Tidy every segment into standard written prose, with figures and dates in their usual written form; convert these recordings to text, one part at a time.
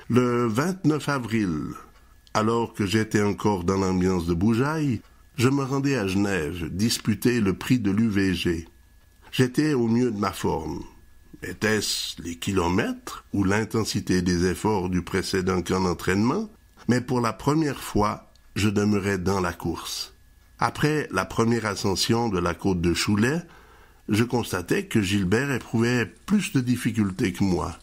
Le 29 avril, alors que j'étais encore dans l'ambiance de Boujaï, je me rendais à Genève disputer le prix de l'UVG. J'étais au mieux de ma forme. Était-ce les kilomètres ou l'intensité des efforts du précédent camp d'entraînement? Mais pour la première fois, je demeurais dans la course. Après la première ascension de la côte de Choulais, je constatais que Gilbert éprouvait plus de difficultés que moi.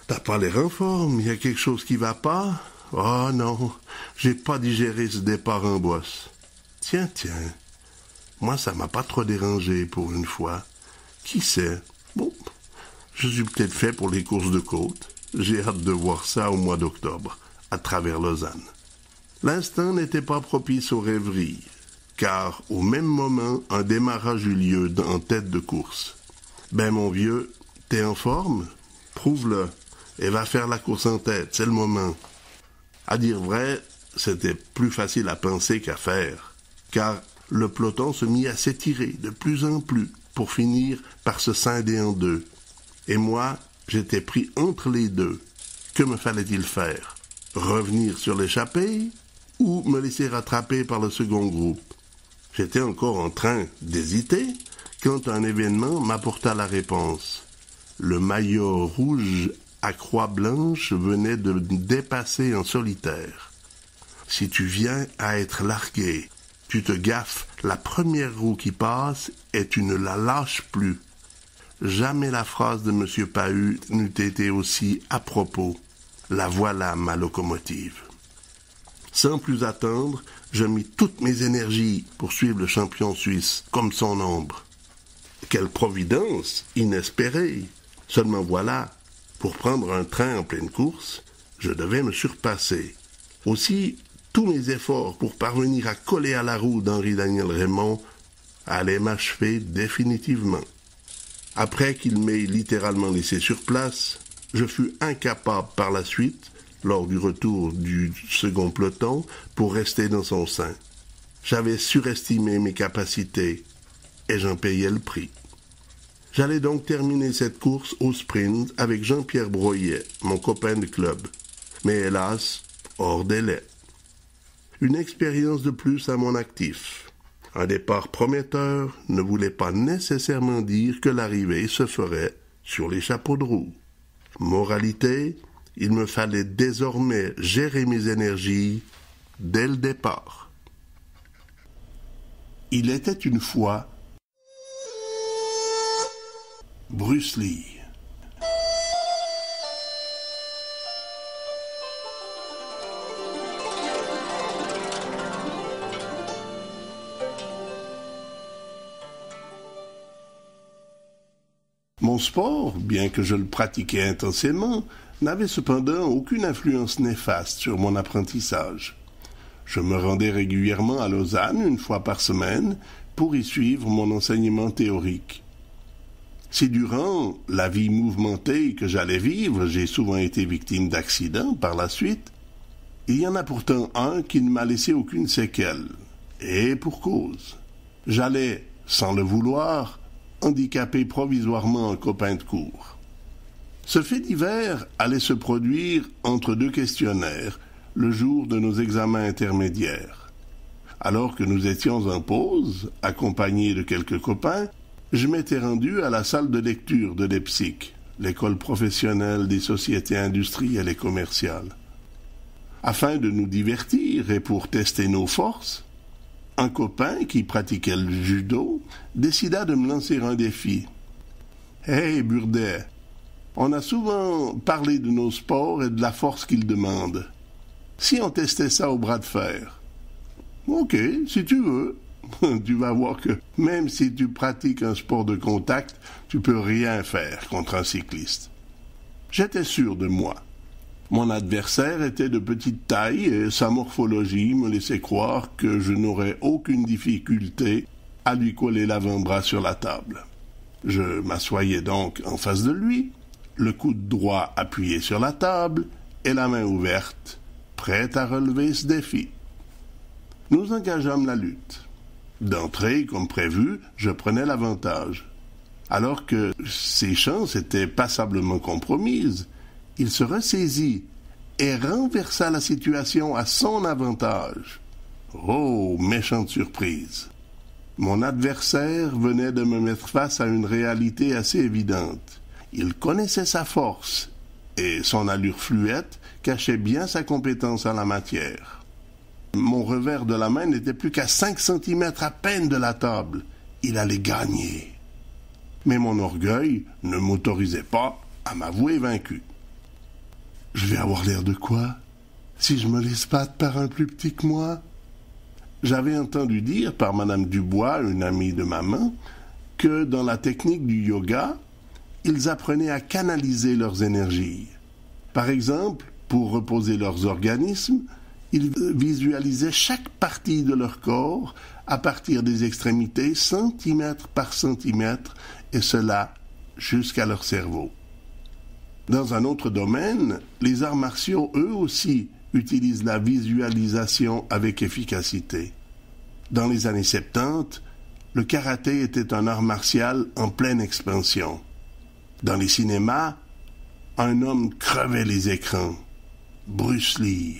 « T'as pas l'air en forme, il y a quelque chose qui va pas? »« Oh non, j'ai pas digéré ce départ en bosse. »« Tiens, moi ça m'a pas trop dérangé pour une fois. Qui sait? Bon, je suis peut-être fait pour les courses de côte. J'ai hâte de voir ça au mois d'octobre, à travers Lausanne. » L'instant n'était pas propice aux rêveries, car au même moment, un démarrage eut lieu en tête de course. « Ben mon vieux, t'es en forme? Prouve-le, et va faire la course en tête, c'est le moment. » À dire vrai, c'était plus facile à penser qu'à faire, car le peloton se mit à s'étirer de plus en plus pour finir par se scinder en deux. Et moi, j'étais pris entre les deux. Que me fallait-il faire? Revenir sur l'échappée ou me laisser rattraper par le second groupe? J'étais encore en train d'hésiter quand un événement m'apporta la réponse. Le maillot rouge à croix blanche venait de me dépasser en solitaire. Si tu viens à être largué, tu te gaffes la première roue qui passe et tu ne la lâches plus. Jamais la phrase de M. Pahut n'eût été aussi à propos. La voilà, ma locomotive. Sans plus attendre, je mis toutes mes énergies pour suivre le champion suisse comme son ombre. Quelle providence inespérée! Seulement voilà, pour prendre un train en pleine course, je devais me surpasser. Aussi, tous mes efforts pour parvenir à coller à la roue d'Henri-Daniel Raymond allaient m'achever définitivement. Après qu'il m'ait littéralement laissé sur place, je fus incapable par la suite, lors du retour du second peloton, pour rester dans son sein. J'avais surestimé mes capacités et j'en payais le prix. J'allais donc terminer cette course au sprint avec Jean-Pierre Broyet, mon copain de club. Mais hélas, hors délai. Une expérience de plus à mon actif. Un départ prometteur ne voulait pas nécessairement dire que l'arrivée se ferait sur les chapeaux de roue. Moralité, il me fallait désormais gérer mes énergies dès le départ. Il était une fois Bruce Lee. Mon sport, bien que je le pratiquais intensément, n'avait cependant aucune influence néfaste sur mon apprentissage. Je me rendais régulièrement à Lausanne, une fois par semaine, pour y suivre mon enseignement théorique. Si durant la vie mouvementée que j'allais vivre, j'ai souvent été victime d'accidents par la suite, il y en a pourtant un qui ne m'a laissé aucune séquelle, et pour cause. J'allais, sans le vouloir, handicaper provisoirement un copain de cours. Ce fait divers allait se produire entre deux questionnaires, le jour de nos examens intermédiaires. Alors que nous étions en pause, accompagnés de quelques copains, je m'étais rendu à la salle de lecture de l'EPSIC, l'école professionnelle des sociétés industrielles et commerciales. Afin de nous divertir et pour tester nos forces, un copain qui pratiquait le judo décida de me lancer un défi. « Hey, Burdet, on a souvent parlé de nos sports et de la force qu'ils demandent. Si on testait ça au bras de fer? »« Ok, si tu veux. » Tu vas voir que même si tu pratiques un sport de contact, tu peux rien faire contre un cycliste. J'étais sûr de moi. Mon adversaire était de petite taille et sa morphologie me laissait croire que je n'aurais aucune difficulté à lui coller l'avant-bras sur la table. Je m'assoyais donc en face de lui, le coude droit appuyé sur la table et la main ouverte, prêt à relever ce défi. Nous engageâmes la lutte. D'entrée, comme prévu, je prenais l'avantage. Alors que ses chances étaient passablement compromises, il se ressaisit et renversa la situation à son avantage. Oh, méchante surprise! Mon adversaire venait de me mettre face à une réalité assez évidente. Il connaissait sa force, et son allure fluette cachait bien sa compétence en la matière. Mon revers de la main n'était plus qu'à 5 centimètres à peine de la table. Il allait gagner. Mais mon orgueil ne m'autorisait pas à m'avouer vaincu. Je vais avoir l'air de quoi si je me laisse battre par un plus petit que moi? J'avais entendu dire par Madame Dubois, une amie de maman, que dans la technique du yoga, ils apprenaient à canaliser leurs énergies. Par exemple, pour reposer leurs organismes, ils visualisaient chaque partie de leur corps à partir des extrémités, centimètre par centimètre, et cela jusqu'à leur cerveau. Dans un autre domaine, les arts martiaux, eux aussi, utilisent la visualisation avec efficacité. Dans les années 70, le karaté était un art martial en pleine expansion. Dans les cinémas, un homme crevait les écrans. Bruce Lee.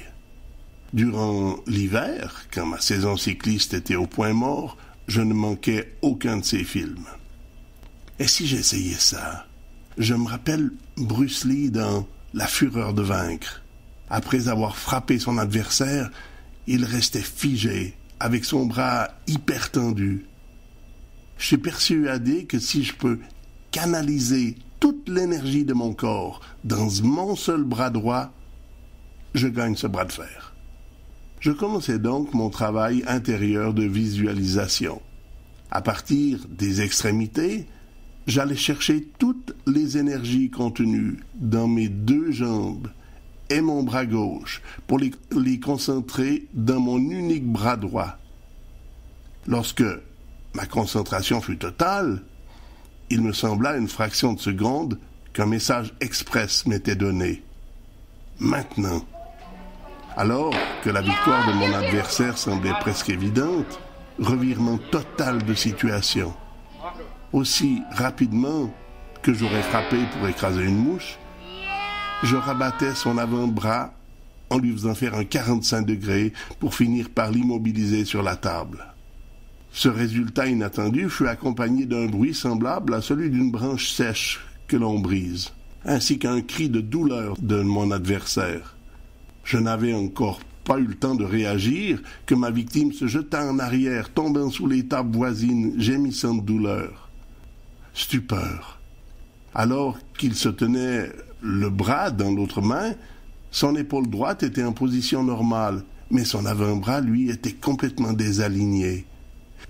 Durant l'hiver, quand ma saison cycliste était au point mort, je ne manquais aucun de ses films. Et si j'essayais ça? Je me rappelle Bruce Lee dans La fureur de vaincre. Après avoir frappé son adversaire, il restait figé, avec son bras hyper tendu. Je suis persuadé que si je peux canaliser toute l'énergie de mon corps dans mon seul bras droit, je gagne ce bras de fer. Je commençais donc mon travail intérieur de visualisation. À partir des extrémités, j'allais chercher toutes les énergies contenues dans mes 2 jambes et mon bras gauche pour les concentrer dans mon unique bras droit. Lorsque ma concentration fut totale, il me sembla une fraction de seconde qu'un message express m'était donné. Maintenant. Alors que la victoire de mon adversaire semblait presque évidente, revirement total de situation. Aussi rapidement que j'aurais frappé pour écraser une mouche, je rabattais son avant-bras en lui faisant faire un 45 degrés pour finir par l'immobiliser sur la table. Ce résultat inattendu fut accompagné d'un bruit semblable à celui d'une branche sèche que l'on brise, ainsi qu'un cri de douleur de mon adversaire. Je n'avais encore pas eu le temps de réagir que ma victime se jeta en arrière, tombant sous les tables voisines, gémissant de douleur. Stupeur. Alors qu'il se tenait le bras dans l'autre main, son épaule droite était en position normale, mais son avant-bras, lui, était complètement désaligné.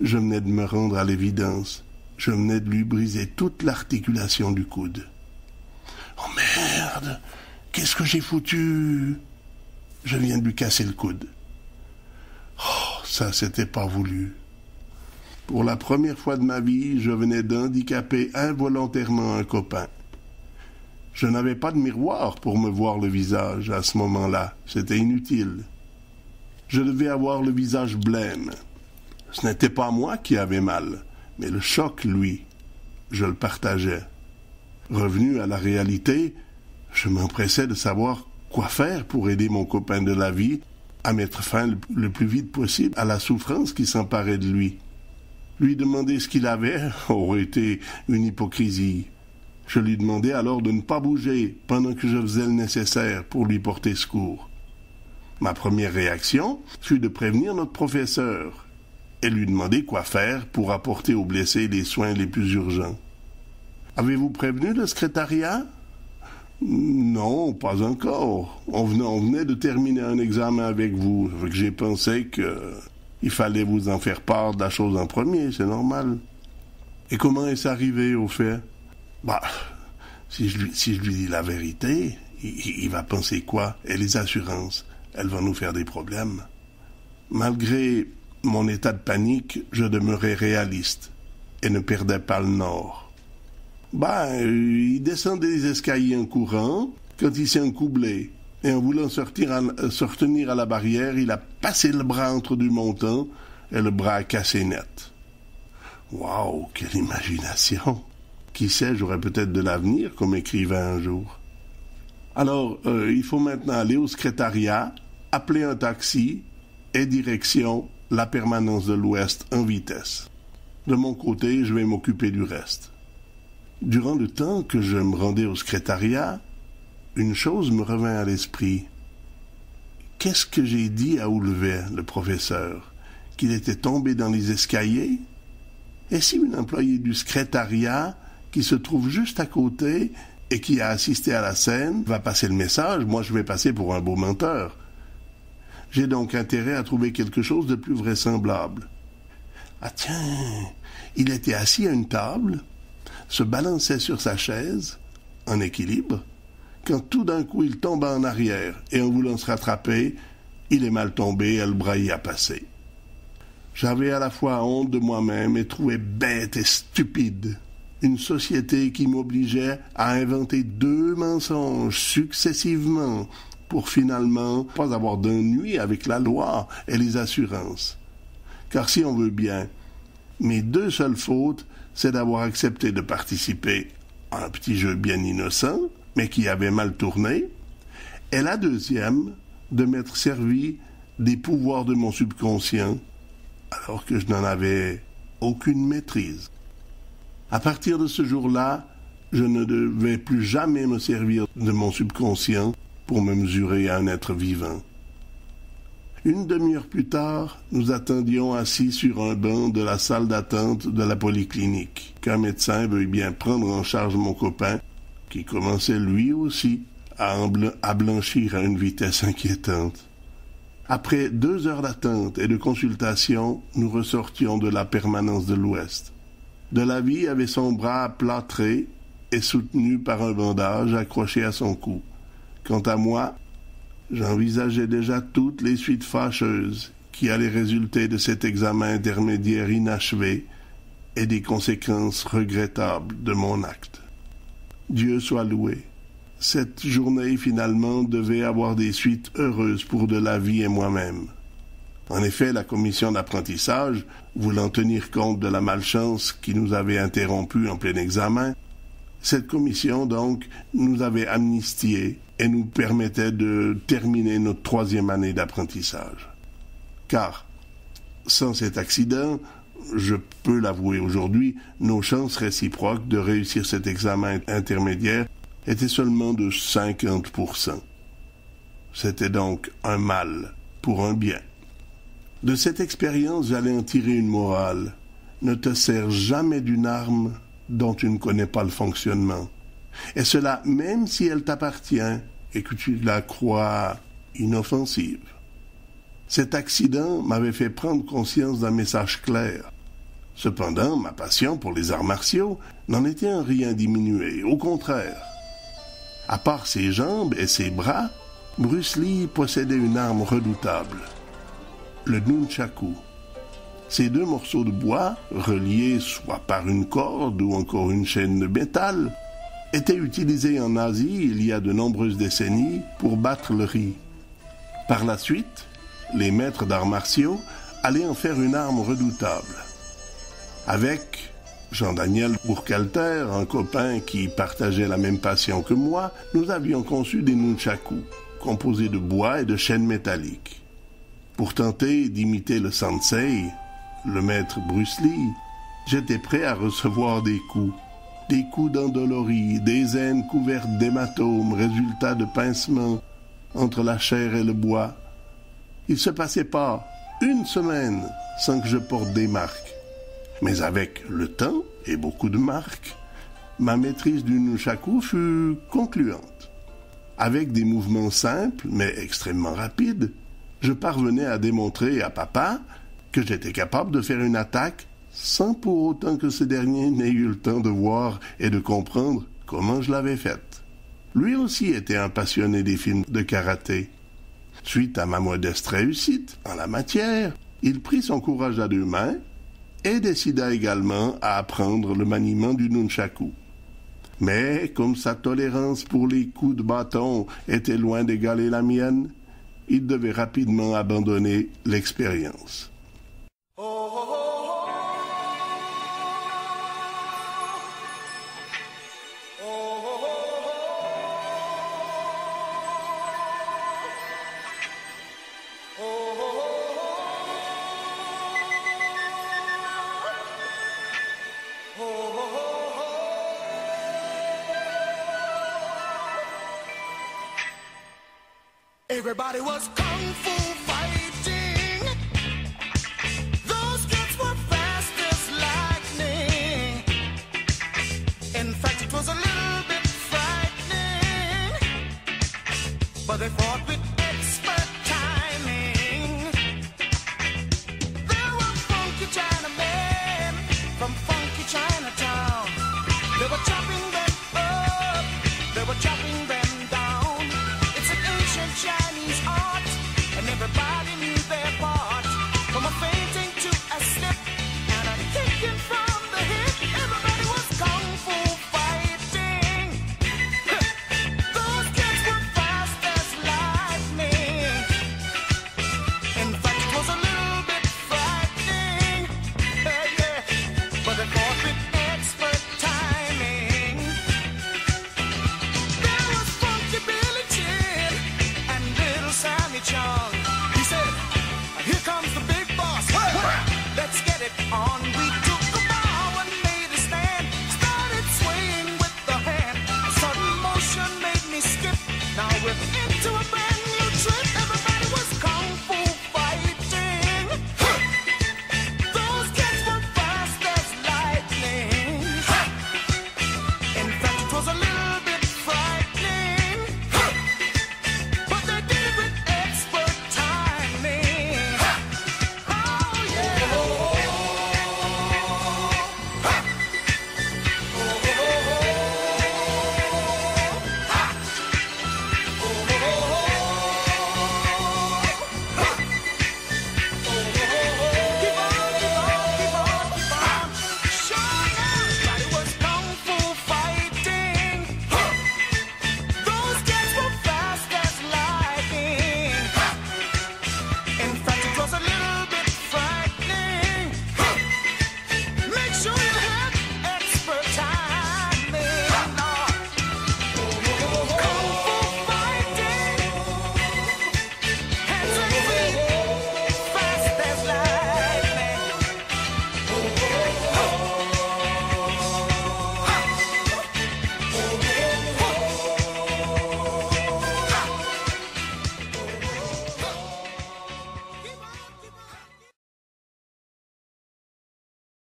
Je venais de me rendre à l'évidence. Je venais de lui briser toute l'articulation du coude. « Oh merde! Qu'est-ce que j'ai foutu ?» Je viens de lui casser le coude. Oh, ça, c'était pas voulu. Pour la première fois de ma vie, je venais d'handicaper involontairement un copain. Je n'avais pas de miroir pour me voir le visage à ce moment-là. C'était inutile. Je devais avoir le visage blême. Ce n'était pas moi qui avais mal, mais le choc, lui. Je le partageais. Revenu à la réalité, je m'empressais de savoir quoi faire pour aider mon copain de la vie à mettre fin le plus vite possible à la souffrance qui s'emparait de lui. Lui demander ce qu'il avait aurait été une hypocrisie. Je lui demandai alors de ne pas bouger pendant que je faisais le nécessaire pour lui porter secours. Ma première réaction fut de prévenir notre professeur et lui demander quoi faire pour apporter aux blessés les soins les plus urgents. « Avez-vous prévenu le secrétariat ?» « Non, pas encore. On venait de terminer un examen avec vous. J'ai pensé qu'il fallait vous en faire part de la chose en premier, c'est normal. » « Et comment est-ce arrivé, au fait? » Si je lui dis la vérité, il va penser quoi? Et les assurances, elles vont nous faire des problèmes. Malgré mon état de panique, je demeurais réaliste et ne perdais pas le nord. Il descendait les escaliers en courant quand il s'est encoublé. Et en voulant se retenir à la barrière, il a passé le bras entre deux montants et le bras a cassé net. Waouh, quelle imagination! Qui sait, j'aurais peut-être de l'avenir comme écrivain un jour. Alors, il faut maintenant aller au secrétariat, appeler un taxi et direction la permanence de l'Ouest en vitesse. De mon côté, je vais m'occuper du reste. Durant le temps que je me rendais au secrétariat, une chose me revint à l'esprit. Qu'est-ce que j'ai dit à Oulvet, le professeur? Qu'il était tombé dans les escaliers? Et si une employée du secrétariat, qui se trouve juste à côté et qui a assisté à la scène, va passer le message, moi je vais passer pour un beau menteur. J'ai donc intérêt à trouver quelque chose de plus vraisemblable. Ah tiens, il était assis à une table, se balançait sur sa chaise, en équilibre, quand tout d'un coup il tomba en arrière, et en voulant se rattraper, il est mal tombé et le bras y a passé. J'avais à la fois honte de moi-même et trouvais bête et stupide une société qui m'obligeait à inventer 2 mensonges successivement pour finalement pas avoir d'ennui avec la loi et les assurances. Car si on veut bien, mes 2 seules fautes, c'est d'avoir accepté de participer à un petit jeu bien innocent, mais qui avait mal tourné, et la deuxième, de m'être servi des pouvoirs de mon subconscient, alors que je n'en avais aucune maîtrise. À partir de ce jour-là, je ne devais plus jamais me servir de mon subconscient pour me mesurer à un être vivant. Une demi-heure plus tard, nous attendions assis sur un banc de la salle d'attente de la polyclinique, qu'un médecin veuille bien prendre en charge mon copain, qui commençait lui aussi à blanchir à une vitesse inquiétante. Après 2 heures d'attente et de consultation, nous ressortions de la permanence de l'Ouest. Delavie avait son bras plâtré et soutenu par un bandage accroché à son cou. Quant à moi, j'envisageais déjà toutes les suites fâcheuses qui allaient résulter de cet examen intermédiaire inachevé et des conséquences regrettables de mon acte. Dieu soit loué. Cette journée, finalement, devait avoir des suites heureuses pour Delavie et moi-même. En effet, la commission d'apprentissage, voulant tenir compte de la malchance qui nous avait interrompus en plein examen, cette commission, donc, nous avait amnistiés et nous permettait de terminer notre 3e année d'apprentissage. Car, sans cet accident, je peux l'avouer aujourd'hui, nos chances réciproques de réussir cet examen intermédiaire étaient seulement de 50%. C'était donc un mal pour un bien. De cette expérience, j'allais en tirer une morale. Ne te sers jamais d'une arme dont tu ne connais pas le fonctionnement. Et cela même si elle t'appartient et que tu la crois inoffensive. Cet accident m'avait fait prendre conscience d'un message clair. Cependant, ma passion pour les arts martiaux n'en était en rien diminuée, au contraire. À part ses jambes et ses bras, Bruce Lee possédait une arme redoutable, le nunchaku. Ces 2 morceaux de bois, reliés soit par une corde ou encore une chaîne de métal, étaient utilisés en Asie il y a de nombreuses décennies pour battre le riz. Par la suite, les maîtres d'arts martiaux allaient en faire une arme redoutable. Avec Jean-Daniel Bourcalter, un copain qui partageait la même passion que moi, nous avions conçu des nunchaku, composés de bois et de chaînes métalliques. Pour tenter d'imiter le sensei, le maître Bruce Lee, j'étais prêt à recevoir des coups d'endoloris, des aines couvertes d'hématomes, résultat de pincements entre la chair et le bois. Il ne se passait pas 1 semaine sans que je porte des marques. Mais avec le temps et beaucoup de marques, ma maîtrise du nunchaku fut concluante. Avec des mouvements simples, mais extrêmement rapides, je parvenais à démontrer à papa que j'étais capable de faire une attaque sans pour autant que ce dernier n'ait eu le temps de voir et de comprendre comment je l'avais faite. Lui aussi était un passionné des films de karaté. Suite à ma modeste réussite en la matière, il prit son courage à 2 mains et décida également à apprendre le maniement du nunchaku. Mais comme sa tolérance pour les coups de bâton était loin d'égaler la mienne, il devait rapidement abandonner l'expérience. Everybody was kung fu fighting. Those kids were fast as lightning. In fact, it was a little bit frightening, but they fought with